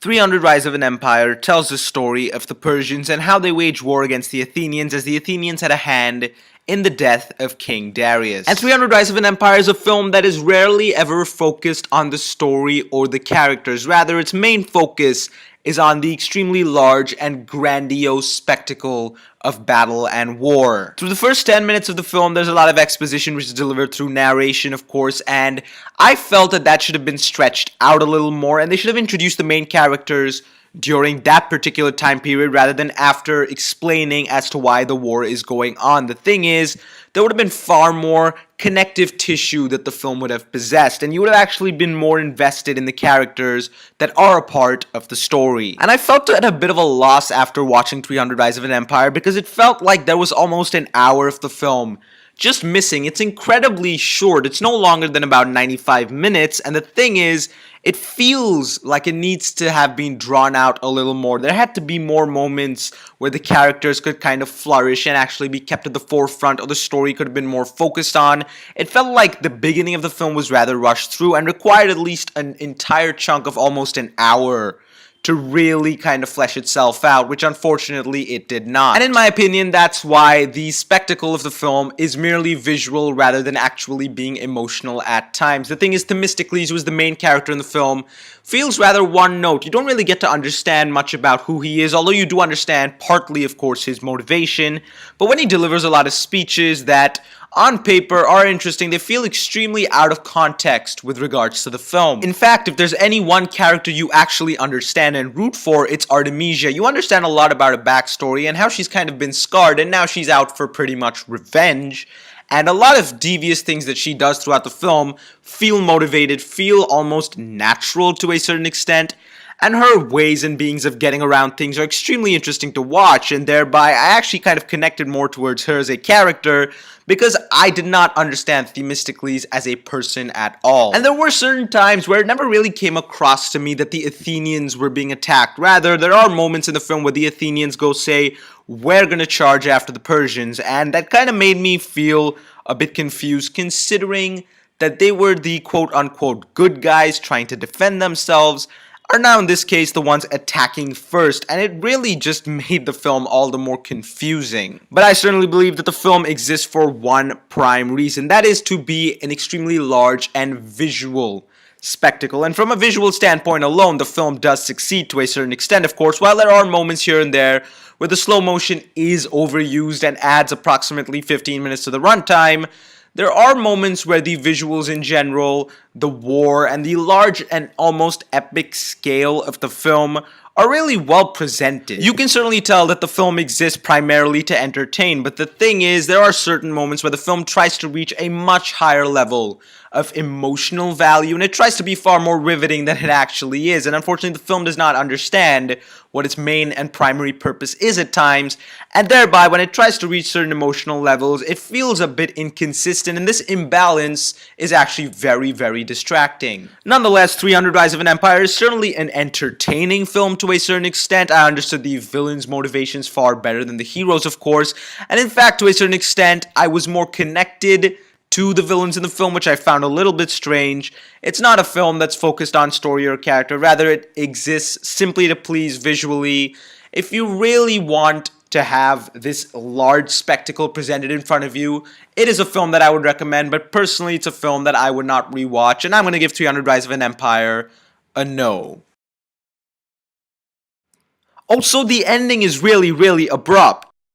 300 Rise of an Empire tells the story of the Persians and how they waged war against the Athenians, as the Athenians had a hand in the death of King Darius. And 300 Rise of an Empire is a film that is rarely ever focused on the story or the characters. Rather, its main focus is on the extremely large and grandiose spectacle of battle and war. Through the first 10 minutes of the film, there's a lot of exposition which is delivered through narration, of course, and I felt that should have been stretched out a little more, and they should have introduced the main characters during that particular time period rather than after explaining as to why the war is going on. The thing is, there would have been far more connective tissue that the film would have possessed, and you would have actually been more invested in the characters that are a part of the story. And I felt at a bit of a loss after watching 300 Rise of an Empire because it felt like there was almost an hour of the film just missing. It's incredibly short. It's no longer than about 95 minutes, and the thing is, it feels like it needs to have been drawn out a little more. There had to be more moments where the characters could kind of flourish and actually be kept at the forefront, or the story could have been more focused on. It felt like the beginning of the film was rather rushed through and required at least an entire chunk of almost an hour to really kind of flesh itself out, which unfortunately it did not. And in my opinion, that's why the spectacle of the film is merely visual rather than actually being emotional at times. The thing is, Themistocles, who is the main character in the film, feels rather one note. You don't really get to understand much about who he is, although you do understand partly, of course, his motivation. But when he delivers a lot of speeches that on paper are interesting, they feel extremely out of context with regards to the film. In fact, if there's any one character you actually understand and root for, it's Artemisia. You understand a lot about her backstory and how she's kind of been scarred, and now she's out for pretty much revenge. And a lot of devious things that she does throughout the film feel motivated, feel almost natural to a certain extent, and her ways and beings of getting around things are extremely interesting to watch, and thereby I actually kind of connected more towards her as a character because I did not understand Themistocles as a person at all. And there were certain times where it never really came across to me that the Athenians were being attacked. Rather, there are moments in the film where the Athenians go say, "We're gonna charge after the Persians," and that kind of made me feel a bit confused, considering that they were the quote-unquote good guys trying to defend themselves, are now in this case the ones attacking first, and it really just made the film all the more confusing. But I certainly believe that the film exists for one prime reason, that is to be an extremely large and visual spectacle. And from a visual standpoint alone, the film does succeed to a certain extent, of course. While there are moments here and there where the slow motion is overused and adds approximately 15 minutes to the runtime, there are moments where the visuals in general, the war, and the large and almost epic scale of the film are really well presented. You can certainly tell that the film exists primarily to entertain, but the thing is, there are certain moments where the film tries to reach a much higher level of emotional value, and it tries to be far more riveting than it actually is, and unfortunately the film does not understand what its main and primary purpose is at times, and thereby when it tries to reach certain emotional levels, it feels a bit inconsistent, and this imbalance is actually very, very distracting. Nonetheless, 300 Rise of an Empire is certainly an entertaining film to a certain extent. I understood the villains' motivations far better than the heroes, of course, and in fact, to a certain extent, I was more connected to the villains in the film, which I found a little bit strange. It's not a film that's focused on story or character, rather it exists simply to please visually. If you really want to have this large spectacle presented in front of you, it is a film that I would recommend, but personally it's a film that I would not rewatch, and I'm going to give 300 Rise of an Empire a no. Also, the ending is really, really abrupt.